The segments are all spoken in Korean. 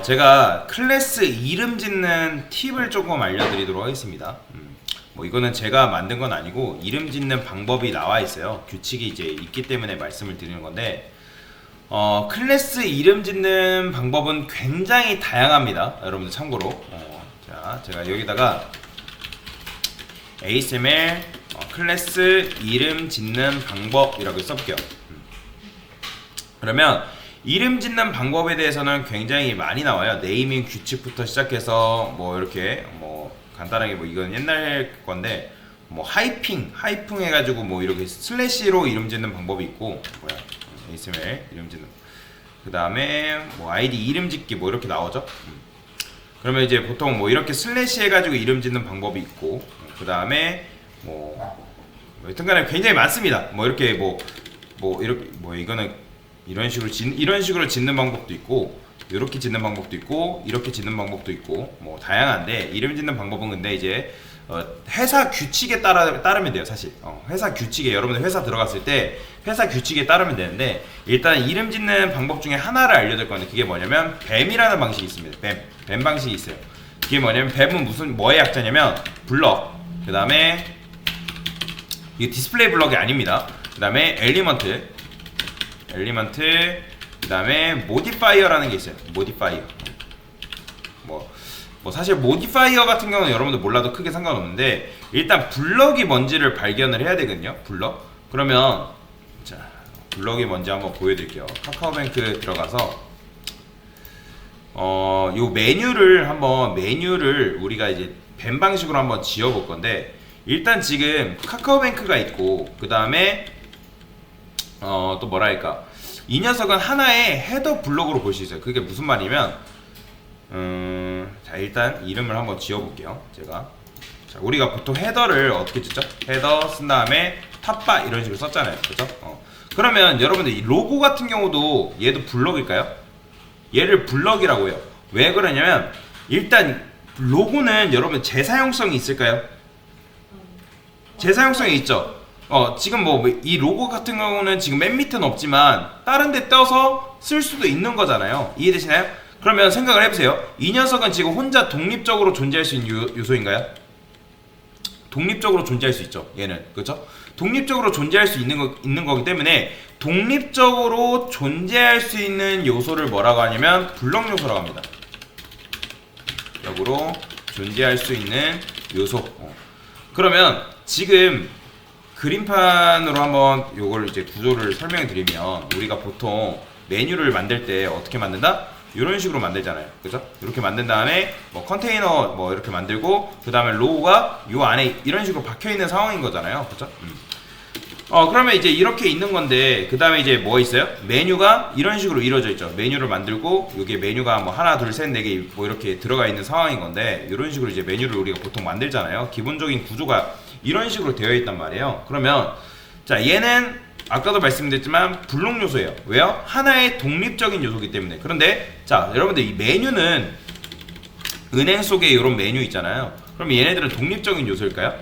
제가 클래스 이름 짓는 팁을 조금 알려드리도록 하겠습니다. 뭐 이거는 제가 만든 건 아니고 이름 짓는 방법이 나와 있어요. 규칙이 이제 있기 때문에 말씀을 드리는 건데, 클래스 이름 짓는 방법은 굉장히 다양합니다. 여러분들 참고로. 자, 제가 여기다가 ASMR 클래스 이름 짓는 방법이라고 써볼게요. 그러면 이름 짓는 방법에 대해서는 굉장히 많이 나와요. 네이밍 규칙부터 시작해서 뭐 이렇게 뭐 간단하게 뭐 이건 옛날 건데 뭐 하이핑 해가지고 뭐 이렇게 슬래시로 이름 짓는 방법이 있고, 뭐야, ASMR 이름 짓는, 그 다음에 뭐 아이디 이름 짓기 뭐 이렇게 나오죠. 그러면 이제 보통 뭐 이렇게 슬래시 해가지고 이름 짓는 방법이 있고, 그 다음에 뭐 여튼간에 굉장히 많습니다. 뭐 이렇게 뭐 이렇게 뭐 이거는 이런 식으로 짓는 방법도 있고, 이렇게 짓는 방법도 있고, 이렇게 짓는 방법도 있고, 뭐 다양한데, 이름 짓는 방법은 근데 이제 회사 규칙에 따르면 돼요. 사실 회사 규칙에, 여러분들 회사 들어갔을 때 회사 규칙에 따르면 되는데, 일단 이름 짓는 방법 중에 하나를 알려드릴 건데, 그게 뭐냐면 뱀이라는 방식이 있습니다. 뱀 방식이 있어요. 그게 뭐냐면, 뱀은 뭐의 약자냐면 블럭, 그 다음에 이게 디스플레이 블럭이 아닙니다. 그 다음에 엘리먼트, 그 다음에 모디파이어라는 게 있어요. 모디파이어. 뭐 사실 모디파이어 같은 경우는 여러분들 몰라도 크게 상관없는데, 일단 블럭이 뭔지를 발견을 해야 되거든요. 블럭. 그러면 자, 블럭이 뭔지 한번 보여드릴게요. 카카오뱅크 들어가서 요 메뉴를 우리가 이제 뱀 방식으로 한번 지어볼 건데, 일단 지금 카카오뱅크가 있고, 그 다음에 또 뭐랄까, 이 녀석은 하나의 헤더 블록으로 볼 수 있어요. 그게 무슨 말이면, 자, 일단 이름을 한번 지어볼게요. 제가, 자, 우리가 보통 헤더를 어떻게 짓죠? 헤더 쓴 다음에 탑바 이런 식으로 썼잖아요. 그죠? 그러면 여러분들 이 로고 같은 경우도 얘도 블럭일까요? 얘를 블럭이라고 해요. 왜 그러냐면, 일단 로고는 여러분 재사용성이 있을까요? 재사용성이 있죠. 지금 뭐 이 로고 같은 경우는 지금 맨 밑에는 없지만 다른 데 떠서 쓸 수도 있는 거잖아요. 이해되시나요? 그러면 생각을 해보세요. 이 녀석은 지금 혼자 독립적으로 존재할 수 있는 요소인가요? 독립적으로 존재할 수 있죠. 얘는. 그렇죠? 독립적으로 존재할 수 있는 거기 때문에, 독립적으로 존재할 수 있는 요소를 뭐라고 하냐면 블럭 요소라고 합니다. 역으로 존재할 수 있는 요소. 그러면 지금 그림판으로 한번 요걸 이제 구조를 설명해 드리면, 우리가 보통 메뉴를 만들 때 어떻게 만든다? 이런 식으로 만들잖아요. 그죠? 이렇게 만든 다음에 뭐 컨테이너 뭐 이렇게 만들고, 그 다음에 로고가 요 안에 이런 식으로 박혀 있는 상황인 거잖아요. 그죠? 그러면 이제 이렇게 있는 건데, 그 다음에 이제 뭐 있어요? 메뉴가 이런 식으로 이루어져 있죠. 메뉴를 만들고, 여기에 메뉴가 뭐 하나, 둘, 셋, 네 개 뭐 이렇게 들어가 있는 상황인 건데, 이런 식으로 이제 메뉴를 우리가 보통 만들잖아요. 기본적인 구조가 이런 식으로 되어 있단 말이에요. 그러면 자, 얘는 아까도 말씀드렸지만 블록 요소예요. 왜요? 하나의 독립적인 요소이기 때문에. 그런데 자, 여러분들 이 메뉴는 은행 속에 이런 메뉴 있잖아요. 그럼 얘네들은 독립적인 요소일까요?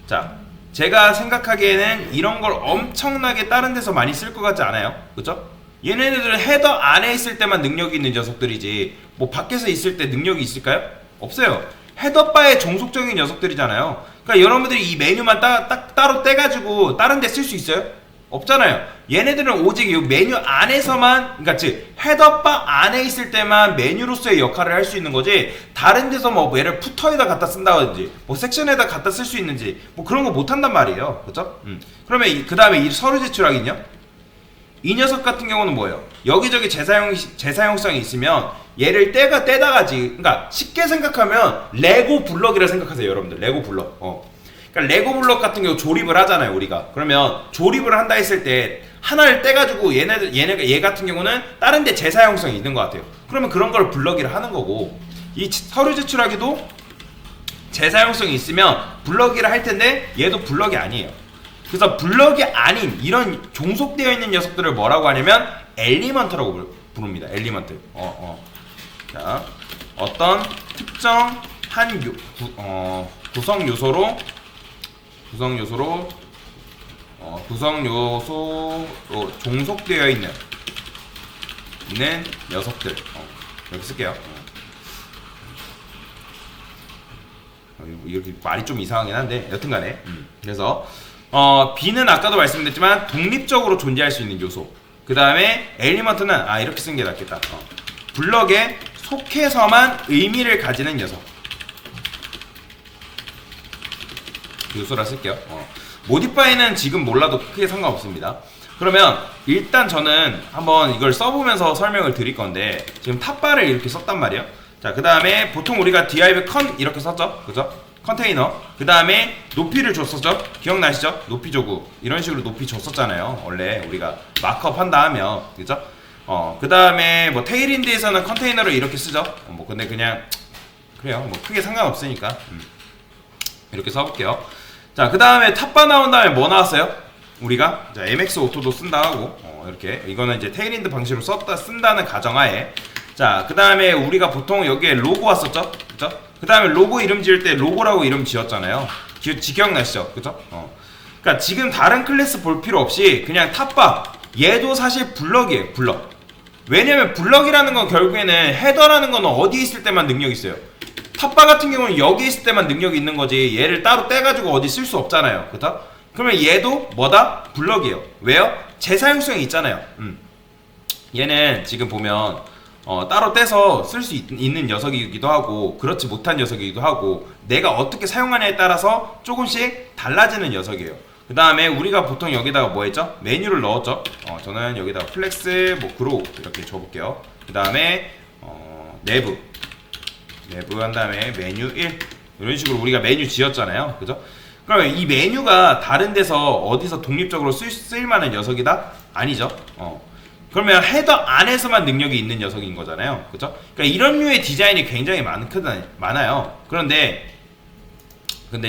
자, 제가 생각하기에는 이런 걸 엄청나게 다른 데서 많이 쓸 것 같지 않아요? 그죠? 얘네들은 헤더 안에 있을 때만 능력이 있는 녀석들이지, 뭐 밖에서 있을 때 능력이 있을까요? 없어요. 헤더바의 종속적인 녀석들이잖아요. 그러니까 여러분들이 이 메뉴만 따로 떼가지고 다른 데 쓸 수 있어요? 없잖아요. 얘네들은 오직 이 메뉴 안에서만, 그러니까 즉 헤더바 안에 있을 때만 메뉴로서의 역할을 할 수 있는 거지, 다른 데서 뭐 얘를 푸터에다 갖다 쓴다든지 뭐 섹션에다 갖다 쓸 수 있는지 뭐 그런 거 못한단 말이에요. 그렇죠? 그러면 그 다음에 이 서류 제출하기는요? 이 녀석 같은 경우는 뭐예요? 여기저기 재사용성이 있으면 얘를 떼다가지. 그러니까 쉽게 생각하면 레고 블럭이라 생각하세요, 여러분들. 레고 블럭. 그러니까 레고 블럭 같은 경우 조립을 하잖아요, 우리가. 그러면 조립을 한다 했을 때 하나를 떼가지고 얘 같은 경우는 다른 데 재사용성이 있는 것 같아요. 그러면 그런 걸 블럭이라 하는 거고, 이 서류 제출하기도 재사용성이 있으면 블럭이라 할 텐데 얘도 블럭이 아니에요. 그래서 블럭이 아닌 이런 종속되어 있는 녀석들을 뭐라고 하냐면 엘리먼트라고 부릅니다. 엘리먼트. 자, 어떤 특정 한 구성 요소로 종속되어 있는 녀석들. 이렇게 쓸게요. 이렇게 말이 좀 이상하긴 한데 여튼간에 그래서 B는 아까도 말씀드렸지만 독립적으로 존재할 수 있는 요소. 그 다음에 엘리먼트는 이렇게 쓰는 게 낫겠다. 블럭에 속해서만 의미를 가지는 녀석. 요소라 쓸게요. 모디파이는 지금 몰라도 크게 상관없습니다. 그러면 일단 저는 한번 이걸 써보면서 설명을 드릴 건데 지금 탑바를 이렇게 썼단 말이에요. 자, 그 다음에 보통 우리가 div 컨 이렇게 썼죠, 그죠? 컨테이너. 그 다음에 높이를 줬었죠. 기억나시죠? 높이 조구 이런 식으로 높이 줬었잖아요. 원래 우리가 마크업 한다 하면, 그죠? 그 다음에 뭐 테일인드에서는 컨테이너를 이렇게 쓰죠. 뭐 근데 그냥 그래요. 뭐 크게 상관없으니까 이렇게 써볼게요. 자, 그 다음에 탑바 나온 다음에 뭐 나왔어요? 우리가 자, MX 오토도 쓴다 하고 이렇게 이거는 이제 테일인드 방식으로 쓴다는 가정하에, 자, 그 다음에 우리가 보통 여기에 로고 왔었죠, 그죠? 그 다음에 로고 이름 지을 때 로고라고 이름 지었잖아요. 기억나시죠, 그죠? 그러니까 지금 다른 클래스 볼 필요 없이 그냥 탑바, 얘도 사실 블럭이에요, 블럭. 왜냐면 블럭이라는 건 결국에는 헤더라는 건 어디 있을 때만 능력이 있어요. 탑바 같은 경우는 여기 있을 때만 능력이 있는 거지 얘를 따로 떼가지고 어디 쓸 수 없잖아요, 그죠? 그러면 얘도 뭐다? 블럭이에요. 왜요? 재사용성이 있잖아요. 얘는 지금 보면 따로 떼서 쓸 수 있는 녀석이기도 하고 그렇지 못한 녀석이기도 하고 내가 어떻게 사용하냐에 따라서 조금씩 달라지는 녀석이에요. 그 다음에 우리가 보통 여기다가 뭐 했죠? 메뉴를 넣었죠. 저는 여기다가 플렉스 뭐 그로우 이렇게 줘볼게요. 그 다음에 내부 한 다음에 메뉴 1 이런 식으로 우리가 메뉴 지었잖아요, 그죠? 그러면 이 메뉴가 다른 데서 어디서 독립적으로 쓰일만한 녀석이다? 아니죠. 그러면 헤더 안에서만 능력이 있는 녀석인 거잖아요, 그죠? 그러니까 이런 류의 디자인이 굉장히 많아요. 근데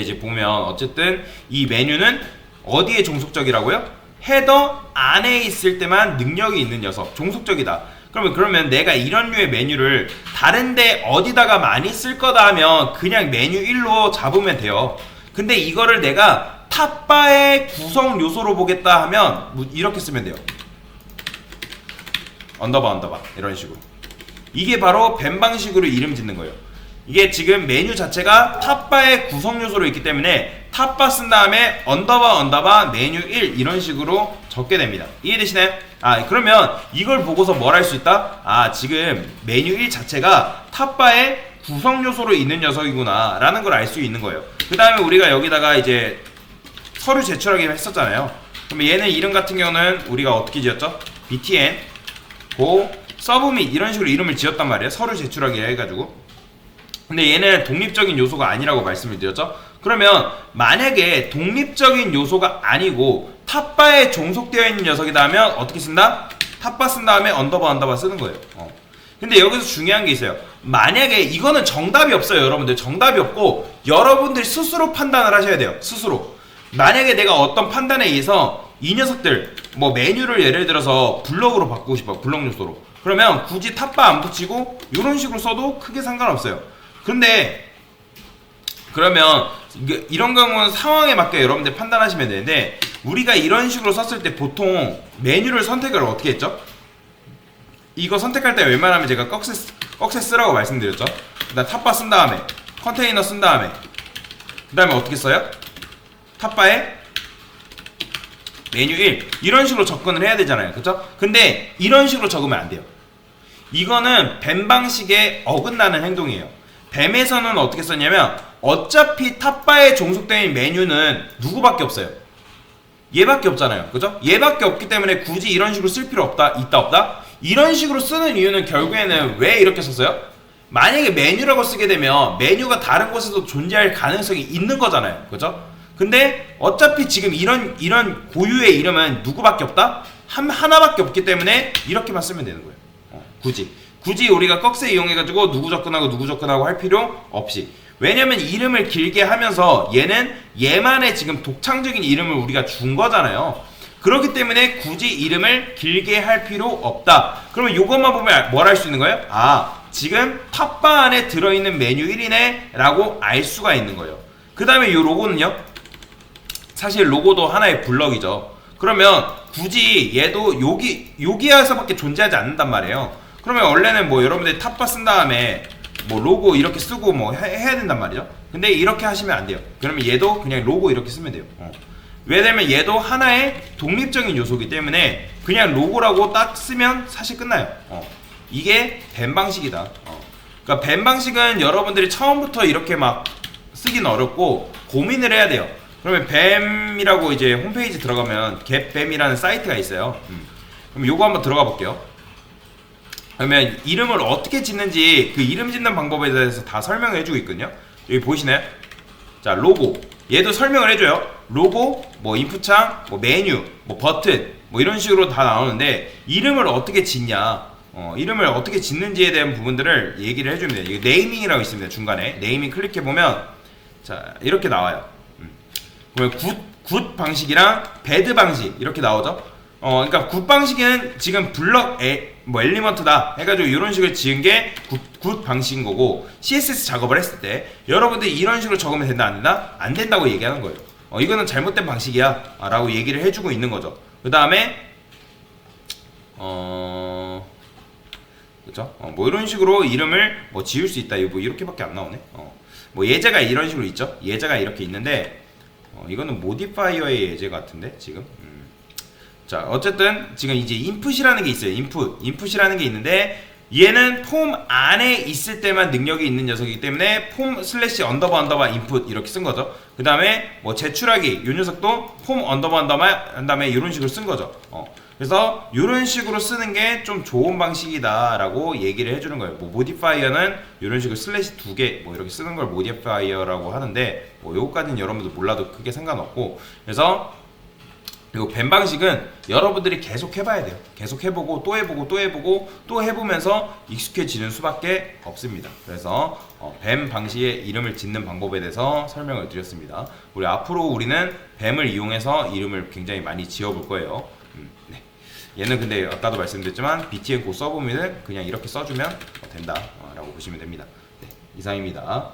이제 보면 어쨌든 이 메뉴는 어디에 종속적이라고요? 헤더 안에 있을 때만 능력이 있는 녀석, 종속적이다. 그러면 내가 이런 류의 메뉴를 다른데 어디다가 많이 쓸 거다 하면 그냥 메뉴 1로 잡으면 돼요. 근데 이거를 내가 탑바의 구성 요소로 보겠다 하면 이렇게 쓰면 돼요. 언더바 이런 식으로. 이게 바로 뱀 방식으로 이름 짓는 거예요. 이게 지금 메뉴 자체가 탑바의 구성 요소로 있기 때문에 탑바 쓴 다음에 언더바 메뉴 1 이런 식으로 적게 됩니다. 이해되시나요? 그러면 이걸 보고서 뭘 할 수 있다? 지금 메뉴 1 자체가 탑바의 구성 요소로 있는 녀석이구나 라는 걸 알 수 있는 거예요. 그 다음에 우리가 여기다가 이제 서류 제출하기 했었잖아요. 그러면 얘는 이름 같은 경우는 우리가 어떻게 지었죠? btn 고 서브밋 이런 식으로 이름을 지었단 말이에요. 서류 제출하기 해가지고. 근데 얘는 독립적인 요소가 아니라고 말씀을 드렸죠. 그러면 만약에 독립적인 요소가 아니고 탑바에 종속되어 있는 녀석이다 하면 어떻게 쓴다? 탑바 쓴 다음에 언더바 쓰는 거예요. 근데 여기서 중요한 게 있어요. 만약에 이거는 정답이 없어요, 여러분들. 정답이 없고 여러분들 스스로 판단을 하셔야 돼요. 스스로. 만약에 내가 어떤 판단에 의해서 이 녀석들 뭐 메뉴를 예를 들어서 블럭으로 바꾸고 싶어, 블럭 요소로. 그러면 굳이 탑바 안 붙이고 이런 식으로 써도 크게 상관없어요. 근데 그러면 이런 경우는 상황에 맞게 여러분들 판단하시면 되는데 우리가 이런 식으로 썼을 때 보통 메뉴를 선택을 어떻게 했죠? 이거 선택할 때 웬만하면 제가 꺽쇠 쓰라고 말씀드렸죠. 그다음 탑바 쓴 다음에 컨테이너 쓴 다음에 그 다음에 어떻게 써요? 탑바에 메뉴 1 이런 식으로 접근을 해야 되잖아요, 그쵸? 근데 이런 식으로 적으면 안 돼요. 이거는 뱀 방식에 어긋나는 행동이에요. 뱀에서는 어떻게 썼냐면 어차피 탑바에 종속된 메뉴는 누구밖에 없어요? 얘밖에 없잖아요, 그죠? 얘밖에 없기 때문에 굳이 이런 식으로 쓸 필요 없다? 이런 식으로 쓰는 이유는 결국에는 왜 이렇게 썼어요? 만약에 메뉴라고 쓰게 되면 메뉴가 다른 곳에도 존재할 가능성이 있는 거잖아요, 그죠? 근데 어차피 지금 이런 고유의 이름은 누구밖에 없다? 하나밖에 없기 때문에 이렇게만 쓰면 되는 거예요. 굳이 우리가 꺽쇠 이용해가지고 누구 접근하고 할 필요 없이. 왜냐면 이름을 길게 하면서 얘는 얘만의 지금 독창적인 이름을 우리가 준 거잖아요. 그렇기 때문에 굳이 이름을 길게 할 필요 없다. 그러면 이것만 보면 뭘 할 수 있는 거예요? 지금 탑바 안에 들어있는 메뉴 1이네 라고 알 수가 있는 거예요. 그 다음에 이 로고는요, 사실 로고도 하나의 블럭이죠. 그러면 굳이 얘도 여기에서밖에 존재하지 않는단 말이에요. 그러면 원래는 뭐 여러분들이 탑바 쓴 다음에 뭐 로고 이렇게 쓰고 뭐 해야 된단 말이죠. 근데 이렇게 하시면 안 돼요. 그러면 얘도 그냥 로고 이렇게 쓰면 돼요. 왜냐면 얘도 하나의 독립적인 요소이기 때문에 그냥 로고라고 딱 쓰면 사실 끝나요. 이게 뱀 방식이다. 그러니까 뱀 방식은 여러분들이 처음부터 이렇게 막 쓰긴 어렵고 고민을 해야 돼요. 그러면 뱀이라고 이제 홈페이지 들어가면 겟뱀이라는 사이트가 있어요. 그럼 요거 한번 들어가 볼게요. 그러면 이름을 어떻게 짓는지 그 이름 짓는 방법에 대해서 다 설명을 해주고 있거든요. 여기 보이시나요? 자, 로고. 얘도 설명을 해줘요. 로고, 뭐 인풋창, 뭐 메뉴, 뭐 버튼, 뭐 이런 식으로 다 나오는데 이름을 어떻게 짓냐, 이름을 어떻게 짓는지에 대한 부분들을 얘기를 해줍니다. 이게 네이밍이라고 있습니다. 중간에 네이밍 클릭해 보면 자 이렇게 나와요. 그러면 굿 방식이랑 배드 방식 이렇게 나오죠. 그러니까 굿 방식은 지금 블럭 뭐 엘리먼트다 해가지고 이런 식으로 지은 게 굿 방식인 거고, CSS 작업을 했을 때 여러분들이 이런 식으로 적으면 된다 안 된다? 안 된다고 얘기하는 거예요. 이거는 잘못된 방식이야 라고 얘기를 해주고 있는 거죠. 그 다음에 그죠? 뭐 이런 식으로 이름을 뭐 지을 수 있다. 뭐 이렇게밖에 안 나오네. 뭐 예제가 이런 식으로 있죠. 예제가 이렇게 있는데 이거는 모디파이어의 예제 같은데 지금. 자, 어쨌든 지금 이제 인풋이라는 게 있어요. 인풋이라는 게 있는데 얘는 폼 안에 있을 때만 능력이 있는 녀석이기 때문에 폼 슬래시 언더바 인풋 이렇게 쓴 거죠. 그 다음에 뭐 제출하기 이 녀석도 폼 언더바 한 다음에 이런 식으로 쓴 거죠. 그래서 이런 식으로 쓰는 게 좀 좋은 방식이다 라고 얘기를 해주는 거예요. 뭐 모디파이어는 이런 식으로 슬래시 2개 뭐 이렇게 쓰는 걸 모디파이어라고 하는데 뭐 요거까지는 여러분들 몰라도 크게 상관없고, 그래서 그리고 뱀 방식은 여러분들이 계속 해봐야 돼요. 계속 해보고 또 해보고 또 해보고 또 해보면서 익숙해지는 수밖에 없습니다. 그래서 뱀 방식의 이름을 짓는 방법에 대해서 설명을 드렸습니다. 우리 앞으로 우리는 뱀을 이용해서 이름을 굉장히 많이 지어볼 거예요. 네. 얘는 근데 아까도 말씀드렸지만 btn 고 써보면 그냥 이렇게 써주면 된다 라고 보시면 됩니다. 네, 이상입니다.